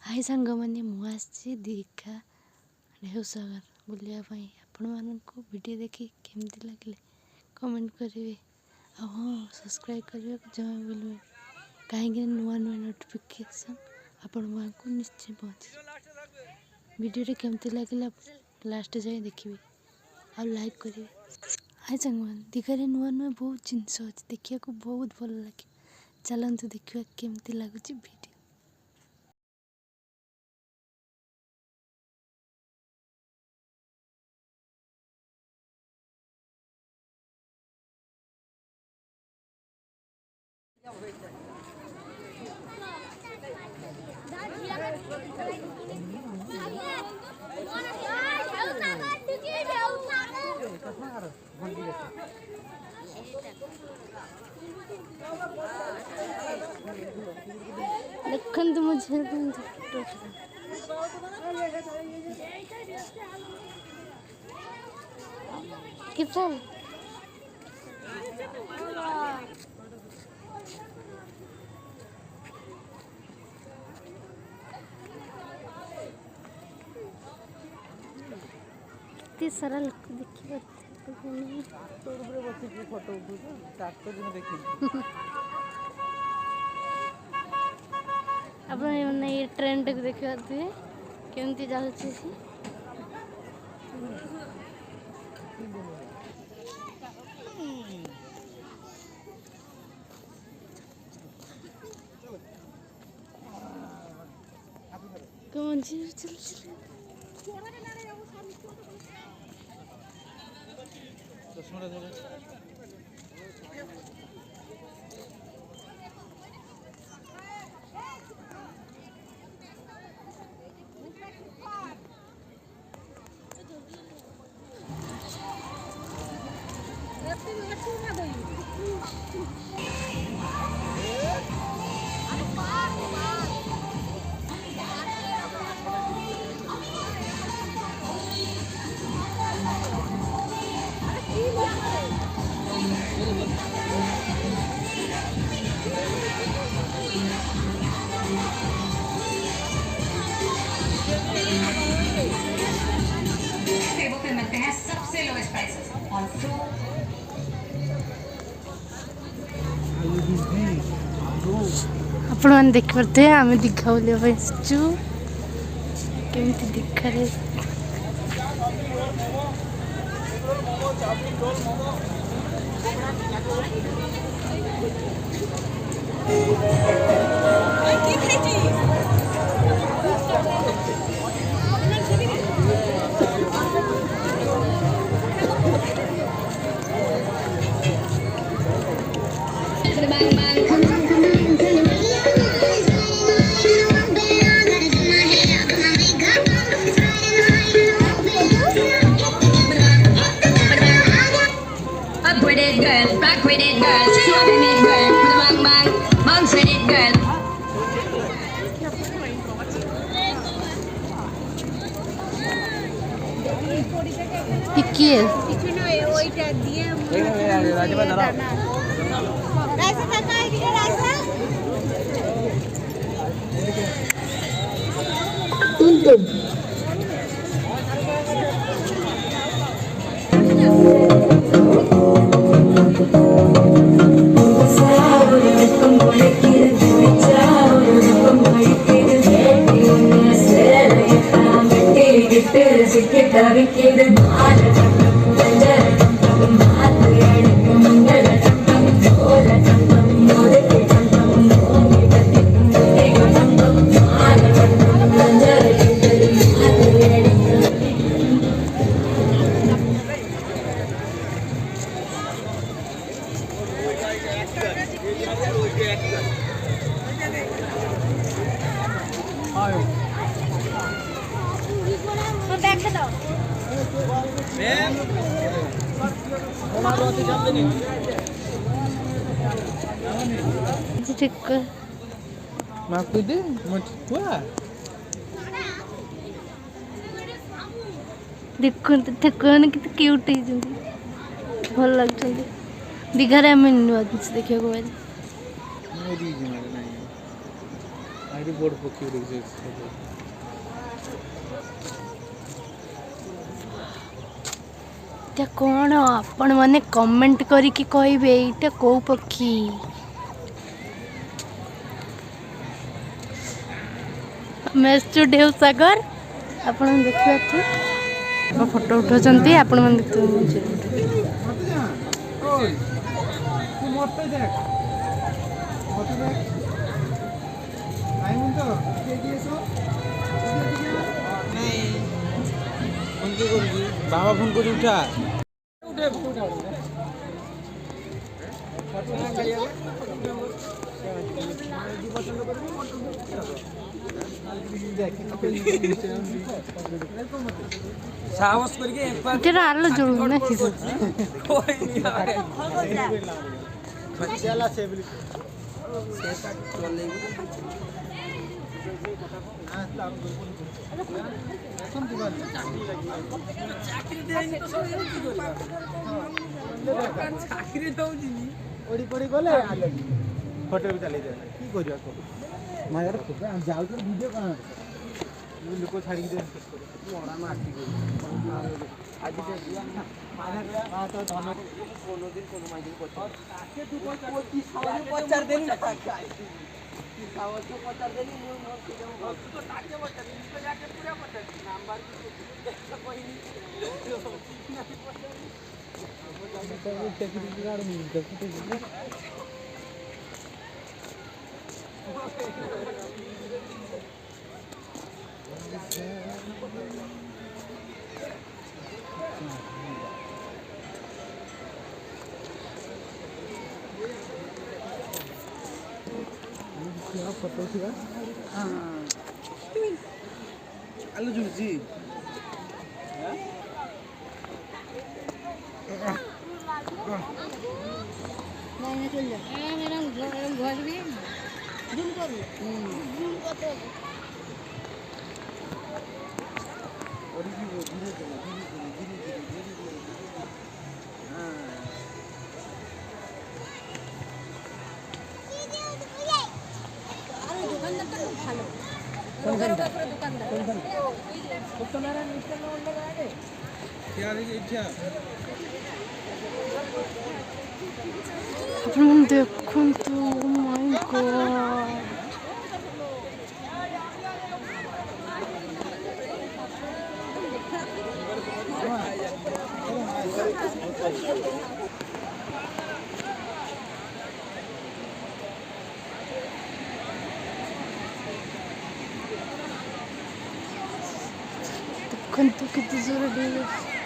हाय सांग मैंने मुझे दीघा ढेउसागर बुलायापाई आपण मानू वीडियो देखी केमती लगे कमेंट करेंगे हाँ सब्सक्राइब करने को जमा बोलूँ कहीं नुआ नुआ नोटिफिकेशन आपण को निश्चय पहुँचे वीडियो केमती लगे लास्ट जाए देखिए और लाइक करेंगे। हाय सांग दीघारे नुआ नुआ बहुत जिनस अच्छे देखा बहुत भल लगे चलते देखा केमती लगुच वीडियो। देखन तो मुझे कितना सारा लोग देखिए फोटो आप ये ट्रेन टाक देखा केमती जाऊँगी कौन सी चल सबसे लो स्पाइसेस और आपण मैंने देख पारे आम दीघा बुलाया केमती दीघारे back with it, girl. Show them it, girl. Put a bang bang, bounce with it, girl. Pikir. Tuntun. देखो ठाकुर के क्यूट भल लगे दीघारे आम नुआ जिन देखा ଆଇଡି ବୋର୍ଡ ପକେଇ ଦେଇଛି। ଏଇଟା କ'ଣ ଆପଣମାନେ କମେଣ୍ଟ କରିକି କହିବେ ଏଇଟା କେଉଁ ପକ୍ଷୀ? ଆମେ ଆସିଛୁ ଢେଉସାଗର। ଆପଣ ଦେଖିପାରୁଥିବେ ଫଟୋ ଉଠାଉଛନ୍ତି, ଆପଣମାନେ ଦେଖୁଥିବେ। ବାବା ଫୋନ କରି ଉଠା। ସାହସ କରିକି ଏଟାର ଆଲୋ ଜଳୁ ନା କି ଚାକିରି ଦଉଛି ପଡ଼ି ପଡ଼ି ଗଲେ ଫଟୋ ବି ଚାଲି ଯାଏ କି କରିବା ଯାଉଛ ଭିଡ଼ିଓ କ'ଣ ଲୋକ ଛାଡ଼ିକି ଫଟୋ ଉଠିବା ଆଲୁ ଝୁଲୁଛି घर भी जूम करू देखु माय गॉड देखु कितनी जोर